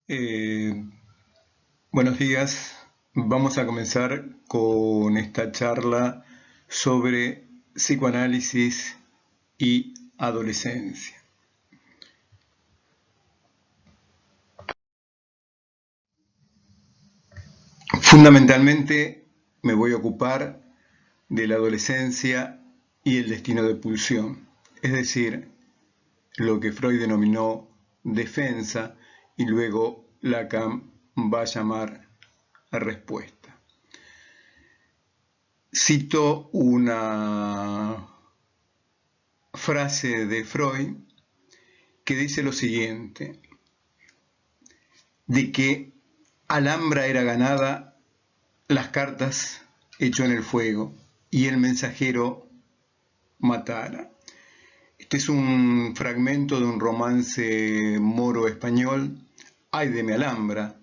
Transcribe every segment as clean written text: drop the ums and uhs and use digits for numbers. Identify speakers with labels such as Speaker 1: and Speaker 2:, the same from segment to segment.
Speaker 1: Eh, Buenos días. Vamos a comenzar con esta charla sobre psicoanálisis y adolescencia. Fundamentalmente me voy a ocupar de la adolescencia y el destino de pulsión, es decir, lo que Freud denominó defensa y luego Lacan va a llamar respuesta. Cito una frase de Freud que dice lo siguiente, de que Alhambra era ganada, las cartas echó en el fuego y el mensajero matara. Este es un fragmento de un romance moro español, Ay de mi Alhambra,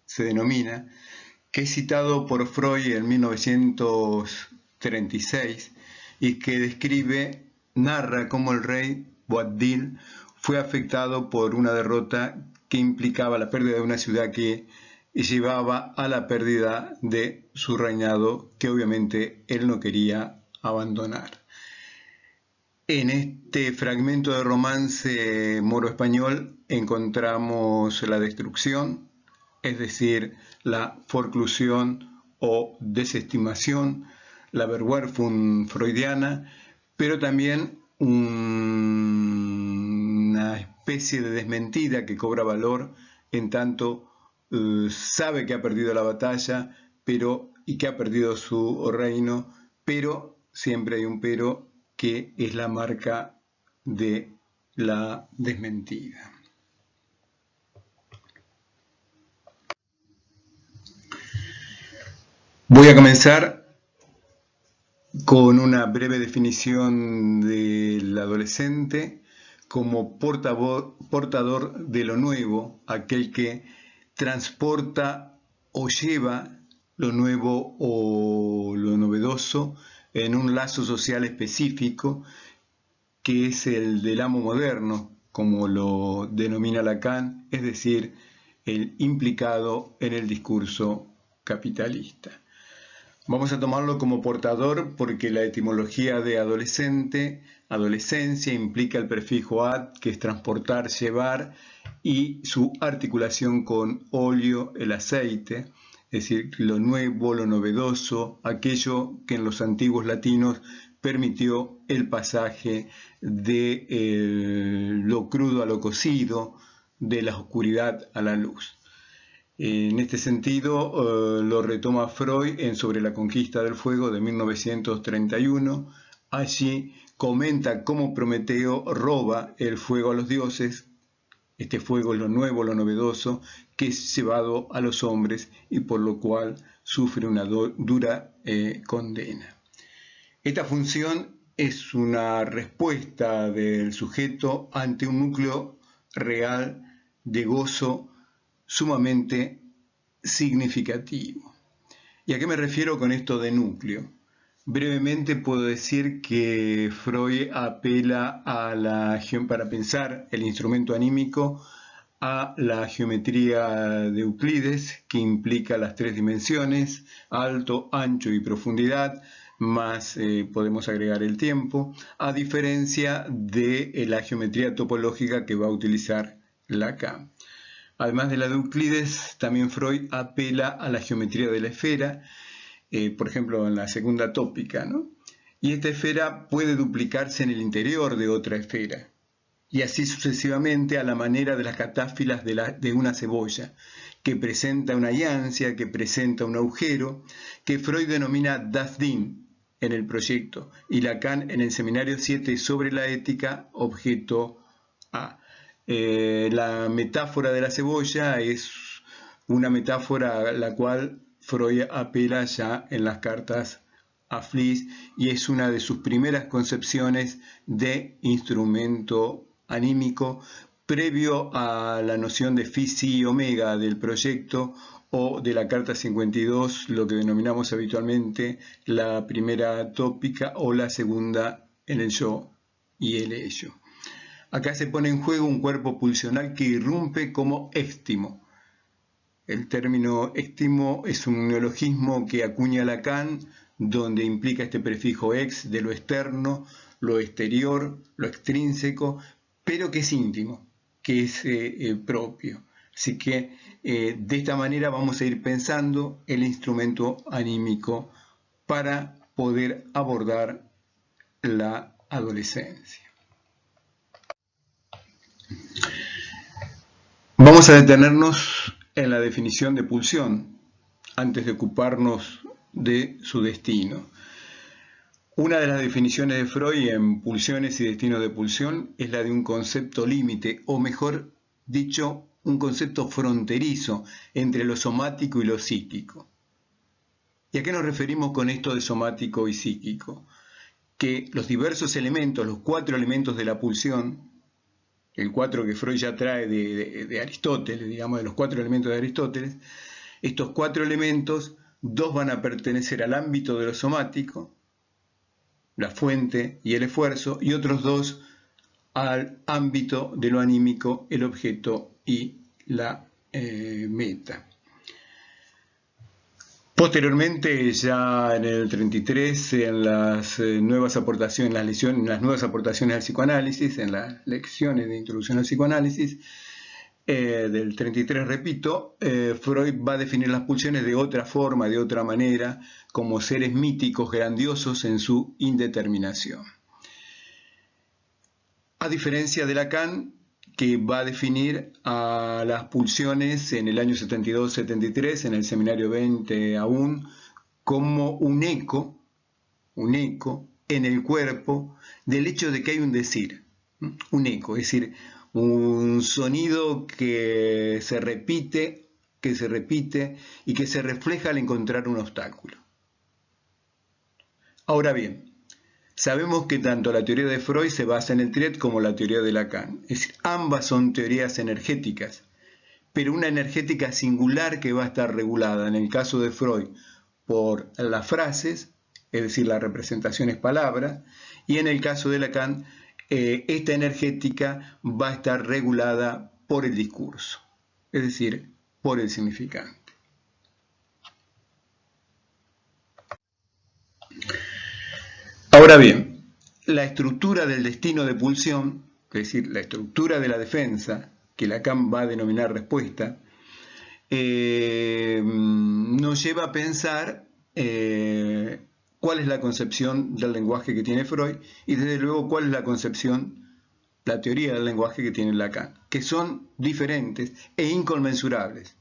Speaker 1: se denomina, que es citado por Freud en 1936 y que describe, narra cómo el rey Boabdil fue afectado por una derrota que implicaba la pérdida de una ciudad que llevaba a la pérdida de su reinado, que obviamente él no quería abandonar. En este fragmento de romance moro-español encontramos la destrucción, es decir, la forclusión o desestimación, la Verwerfung freudiana, pero también una especie de desmentida que cobra valor en tanto sabe que ha perdido la batalla y que ha perdido su reino, pero siempre hay un pero que es la marca de la desmentida. Voy a comenzar con una breve definición del adolescente como portador de lo nuevo, aquel que transporta o lleva lo nuevo o lo novedoso en un lazo social específico que es el del amo moderno, como lo denomina Lacan, es decir, el implicado en el discurso capitalista. Vamos a tomarlo como portador porque la etimología de adolescencia, implica el prefijo ad, que es transportar, llevar, y su articulación con óleo, el aceite, es decir, lo nuevo, lo novedoso, aquello que en los antiguos latinos permitió el pasaje de lo crudo a lo cocido, de la oscuridad a la luz. En este sentido, lo retoma Freud en Sobre la conquista del fuego de 1931. Allí comenta cómo Prometeo roba el fuego a los dioses. Este fuego es lo nuevo, lo novedoso, que es llevado a los hombres y por lo cual sufre una dura condena. Esta función es una respuesta del sujeto ante un núcleo real de gozo sumamente significativo. ¿Y a qué me refiero con esto de núcleo? Brevemente puedo decir que Freud apela para pensar el instrumento anímico a la geometría de Euclides, que implica las tres dimensiones, alto, ancho y profundidad, más podemos agregar el tiempo, a diferencia de la geometría topológica que va a utilizar Lacan. Además de la de Euclides, también Freud apela a la geometría de la esfera, por ejemplo en la segunda tópica, ¿no? Y esta esfera puede duplicarse en el interior de otra esfera, y así sucesivamente a la manera de las catáfilas de una cebolla, que presenta una yancia, que presenta un agujero, que Freud denomina Das Ding en el proyecto, y Lacan en el seminario 7 sobre la ética, objeto A. La metáfora de la cebolla es una metáfora a la cual Freud apela ya en las cartas a Fliess y es una de sus primeras concepciones de instrumento anímico previo a la noción de phi psi omega del proyecto o de la carta 52, lo que denominamos habitualmente la primera tópica o la segunda en el yo y el ello. Acá se pone en juego un cuerpo pulsional que irrumpe como éstimo. El término éstimo es un neologismo que acuña Lacan, donde implica este prefijo ex de lo externo, lo exterior, lo extrínseco, pero que es íntimo, que es propio. Así que de esta manera vamos a ir pensando el instrumento anímico para poder abordar la adolescencia. Vamos a detenernos en la definición de pulsión antes de ocuparnos de su destino. Una de las definiciones de Freud en pulsiones y destinos de pulsión es la de un concepto límite, o mejor dicho, un concepto fronterizo entre lo somático y lo psíquico. ¿Y a qué nos referimos con esto de somático y psíquico? Que los diversos elementos, los 4 elementos de la pulsión, el 4 que Freud ya trae de Aristóteles, digamos, de los 4 elementos de Aristóteles, estos 4 elementos, 2 van a pertenecer al ámbito de lo somático, la fuente y el esfuerzo, y otros 2 al ámbito de lo anímico, el objeto y la meta. Posteriormente, ya en el 33, en las nuevas aportaciones, en las nuevas aportaciones al psicoanálisis, en las lecciones de introducción al psicoanálisis, del 33, repito, Freud va a definir las pulsiones de otra forma, de otra manera, como seres míticos grandiosos en su indeterminación. A diferencia de Lacan, que va a definir a las pulsiones en el año 72-73, en el seminario 20 aún, como un eco en el cuerpo del hecho de que hay un decir, un eco, es decir, un sonido que se repite y que se refleja al encontrar un obstáculo. Ahora bien, sabemos que tanto la teoría de Freud se basa en el Triet como la teoría de Lacan. Es decir, ambas son teorías energéticas, pero una energética singular que va a estar regulada, en el caso de Freud, por las frases, es decir, la representación es palabra, y en el caso de Lacan, esta energética va a estar regulada por el discurso, es decir, por el significante. Ahora bien, la estructura del destino de pulsión, es decir, la estructura de la defensa, que Lacan va a denominar respuesta, nos lleva a pensar cuál es la concepción del lenguaje que tiene Freud y desde luego cuál es la concepción, la teoría del lenguaje que tiene Lacan, que son diferentes e inconmensurables.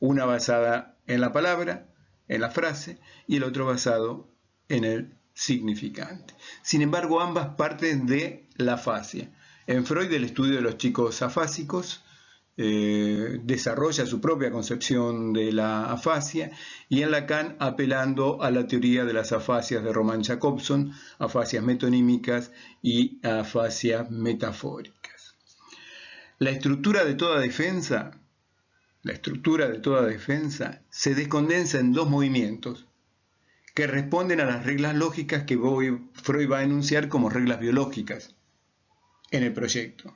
Speaker 1: Una basada en la palabra, en la frase, y el otro basado en el significante. Sin embargo, ambas parten de la afasia. En Freud, el estudio de los chicos afásicos, desarrolla su propia concepción de la afasia, y en Lacan apelando a la teoría de las afasias de Roman Jakobson, afasias metonímicas y afasias metafóricas. La estructura de toda defensa se descondensa en 2 movimientos que responden a las reglas lógicas que Freud va a enunciar como reglas biológicas en el proyecto.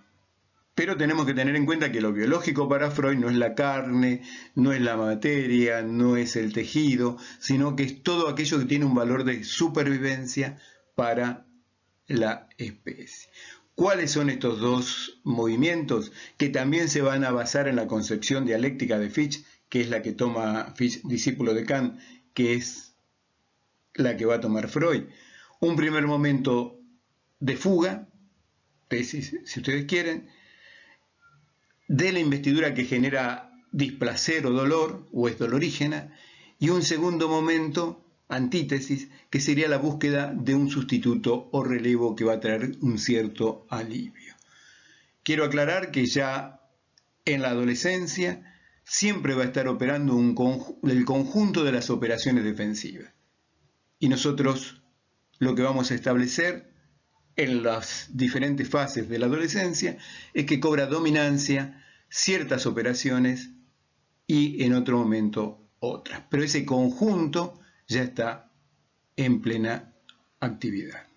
Speaker 1: Pero tenemos que tener en cuenta que lo biológico para Freud no es la carne, no es la materia, no es el tejido, sino que es todo aquello que tiene un valor de supervivencia para la especie. ¿Cuáles son estos 2 movimientos que también se van a basar en la concepción dialéctica de Fichte, que es la que toma Fichte, discípulo de Kant, que es la que va a tomar Freud? Un primer momento de fuga, si ustedes quieren, de la investidura que genera displacer o dolor, o es dolorígena, y un segundo momento, antítesis, que sería la búsqueda de un sustituto o relevo que va a traer un cierto alivio. Quiero aclarar que ya en la adolescencia siempre va a estar operando el conjunto de las operaciones defensivas. Y nosotros lo que vamos a establecer en las diferentes fases de la adolescencia es que cobra dominancia ciertas operaciones y en otro momento otras. Pero ese conjunto ya está en plena actividad.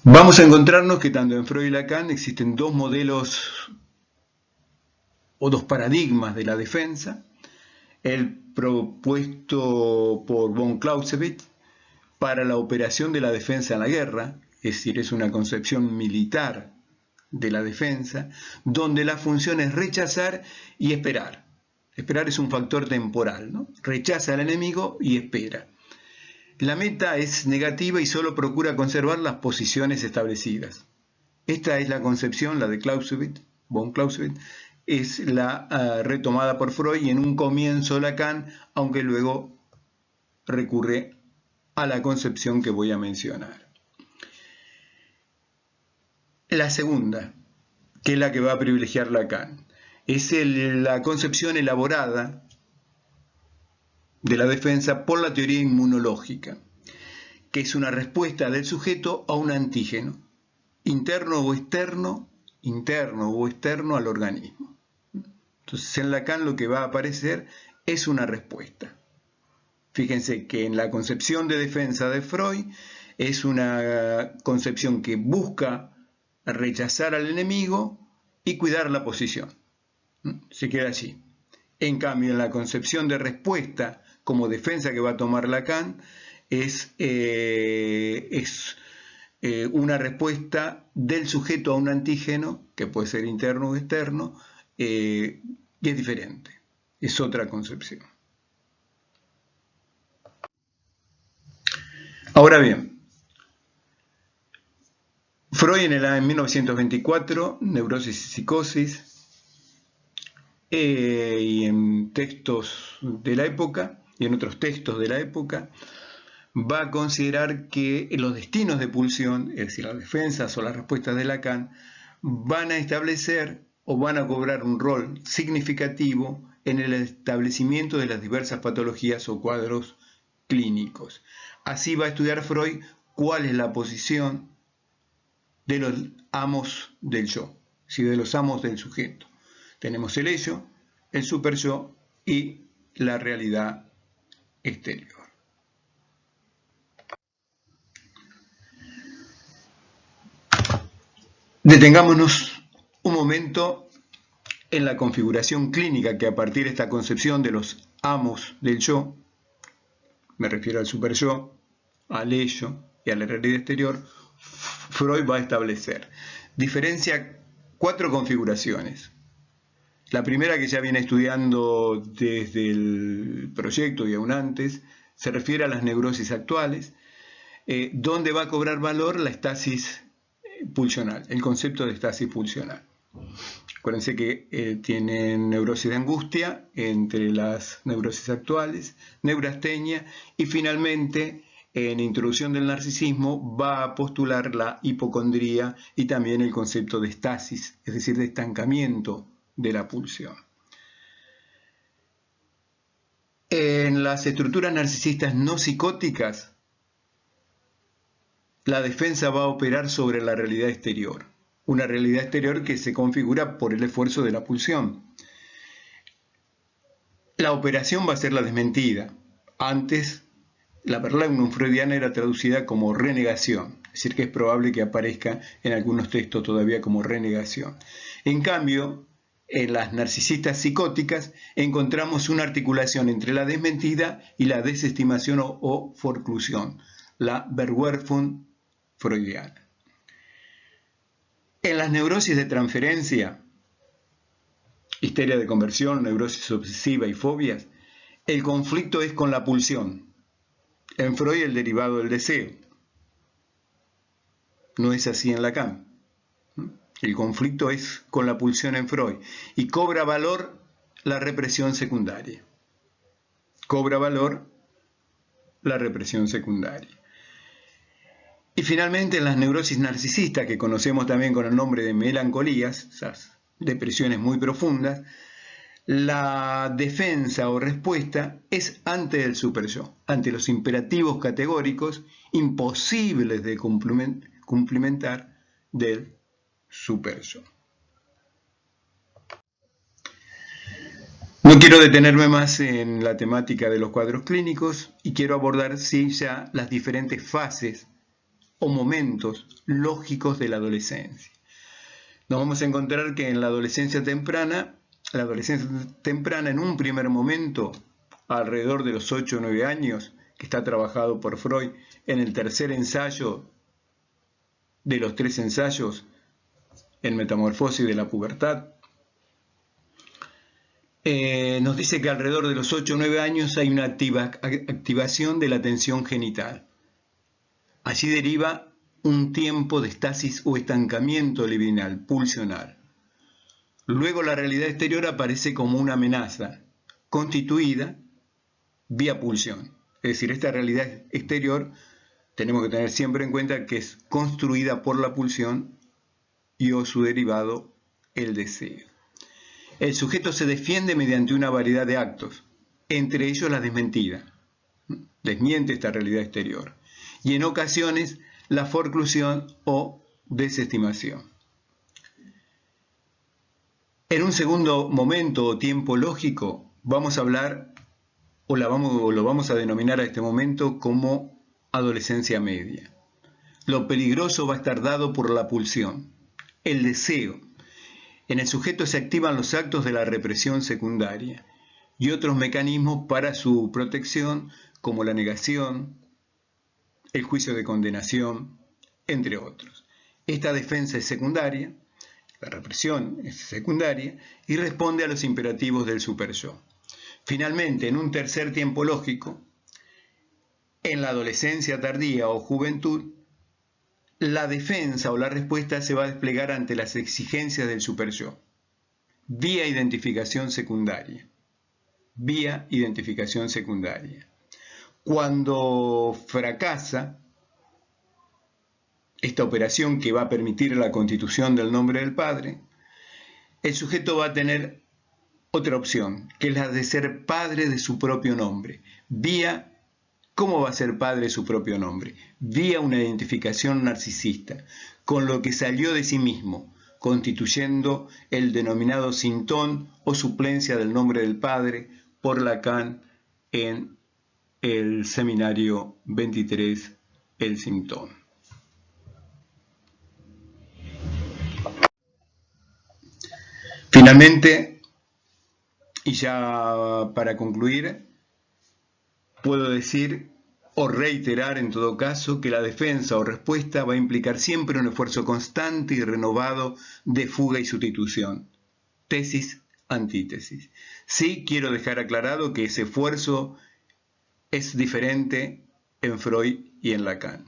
Speaker 1: Vamos a encontrarnos que tanto en Freud y Lacan existen dos modelos o dos paradigmas de la defensa. El propuesto por von Clausewitz para la operación de la defensa en la guerra, es decir, es una concepción militar de la defensa, donde la función es rechazar y esperar. Esperar es un factor temporal, ¿no? Rechaza al enemigo y espera. La meta es negativa y solo procura conservar las posiciones establecidas. Esta es la concepción, la de Clausewitz, von Clausewitz, es la retomada por Freud y en un comienzo Lacan, aunque luego recurre a la concepción que voy a mencionar. La segunda, que es la que va a privilegiar Lacan, es la concepción elaborada de la defensa por la teoría inmunológica, que es una respuesta del sujeto a un antígeno, interno o externo al organismo. Entonces en Lacan lo que va a aparecer es una respuesta. Fíjense que en la concepción de defensa de Freud es una concepción que busca rechazar al enemigo y cuidar la posición. Se queda allí. En cambio, en la concepción de respuesta como defensa que va a tomar Lacan es una respuesta del sujeto a un antígeno, que puede ser interno o externo, y es diferente. Es otra concepción. Ahora bien, Freud en 1924, Neurosis y Psicosis, y en textos de la época, y en otros textos de la época, va a considerar que los destinos de pulsión, es decir, las defensas o las respuestas de Lacan, van a establecer o van a cobrar un rol significativo en el establecimiento de las diversas patologías o cuadros clínicos. Así va a estudiar Freud cuál es la posición de los amos del yo, de los amos del sujeto. Tenemos el ello, el superyo y la realidad exterior. Detengámonos un momento en la configuración clínica que a partir de esta concepción de los amos del yo, me refiero al superyo, al ello y a la realidad exterior, Freud va a establecer. Diferencia 4 configuraciones. La primera, que ya viene estudiando desde el proyecto y aún antes, se refiere a las neurosis actuales, donde va a cobrar valor la estasis pulsional, el concepto de estasis pulsional. Acuérdense que tienen neurosis de angustia entre las neurosis actuales, neurastenia y finalmente en Introducción del narcisismo va a postular la hipocondría y también el concepto de estasis, es decir, de estancamiento de la pulsión. En las estructuras narcisistas no psicóticas, la defensa va a operar sobre la realidad exterior, una realidad exterior que se configura por el esfuerzo de la pulsión. La operación va a ser la desmentida. Antes, la verlagnum freudiana era traducida como renegación, es decir, que es probable que aparezca en algunos textos todavía como renegación. En cambio, en las narcisistas psicóticas encontramos una articulación entre la desmentida y la desestimación o forclusión, la Verwerfung freudiana. En las neurosis de transferencia, histeria de conversión, neurosis obsesiva y fobias, el conflicto es con la pulsión. En Freud, el derivado del deseo. No es así en Lacan. El conflicto es con la pulsión en Freud y cobra valor la represión secundaria. Cobra valor la represión secundaria. Y finalmente en las neurosis narcisistas, que conocemos también con el nombre de melancolías, esas depresiones muy profundas, la defensa o respuesta es ante el superyo, ante los imperativos categóricos imposibles de cumplimentar del superyo. No quiero detenerme más en la temática de los cuadros clínicos y quiero abordar sí ya las diferentes fases o momentos lógicos de la adolescencia. Nos vamos a encontrar que en la adolescencia temprana en un primer momento, alrededor de los 8 o 9 años, que está trabajado por Freud en el tercer ensayo de los 3 ensayos en Metamorfosis de la pubertad, nos dice que alrededor de los 8 o 9 años hay una activación de la tensión genital. Allí deriva un tiempo de estasis o estancamiento libidinal, pulsional. Luego la realidad exterior aparece como una amenaza, constituida vía pulsión. Es decir, esta realidad exterior tenemos que tener siempre en cuenta que es construida por la pulsión y o su derivado, el deseo. El sujeto se defiende mediante una variedad de actos, entre ellos la desmentida. Desmiente esta realidad exterior. Y en ocasiones la forclusión o desestimación. En un segundo momento o tiempo lógico vamos a hablar o lo vamos a denominar a este momento como adolescencia media. Lo peligroso va a estar dado por la pulsión, el deseo. En el sujeto se activan los actos de la represión secundaria y otros mecanismos para su protección, como la negación, el juicio de condenación, entre otros. Esta defensa es secundaria, la represión es secundaria y responde a los imperativos del superyo. Finalmente, en un tercer tiempo lógico, en la adolescencia tardía o juventud, la defensa o la respuesta se va a desplegar ante las exigencias del superyo, vía identificación secundaria. Cuando fracasa esta operación que va a permitir la constitución del nombre del padre, el sujeto va a tener otra opción, que es la de ser padre de su propio nombre. ¿Cómo va a ser padre de su propio nombre? Vía una identificación narcisista, con lo que salió de sí mismo, constituyendo el denominado sintón o suplencia del nombre del padre por Lacan en el seminario 23, el sintón. Finalmente, y ya para concluir, puedo decir o reiterar en todo caso que la defensa o respuesta va a implicar siempre un esfuerzo constante y renovado de fuga y sustitución. Tesis, antítesis. Sí quiero dejar aclarado que ese esfuerzo es diferente en Freud y en Lacan.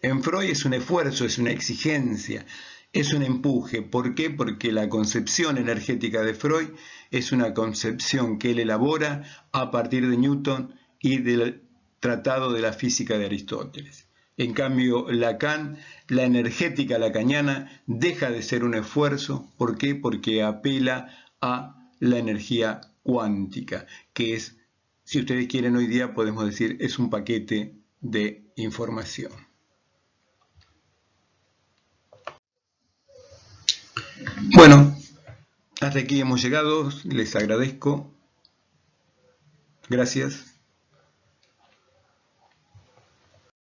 Speaker 1: En Freud es un esfuerzo, es una exigencia, es un empuje. ¿Por qué? Porque la concepción energética de Freud es una concepción que él elabora a partir de Newton y del Tratado de la Física de Aristóteles. En cambio, Lacan, la energética lacaniana, deja de ser un esfuerzo. ¿Por qué? Porque apela a la energía cuántica, que es, si ustedes quieren hoy día, podemos decir, es un paquete de información. Bueno, hasta aquí hemos llegado, les agradezco. Gracias.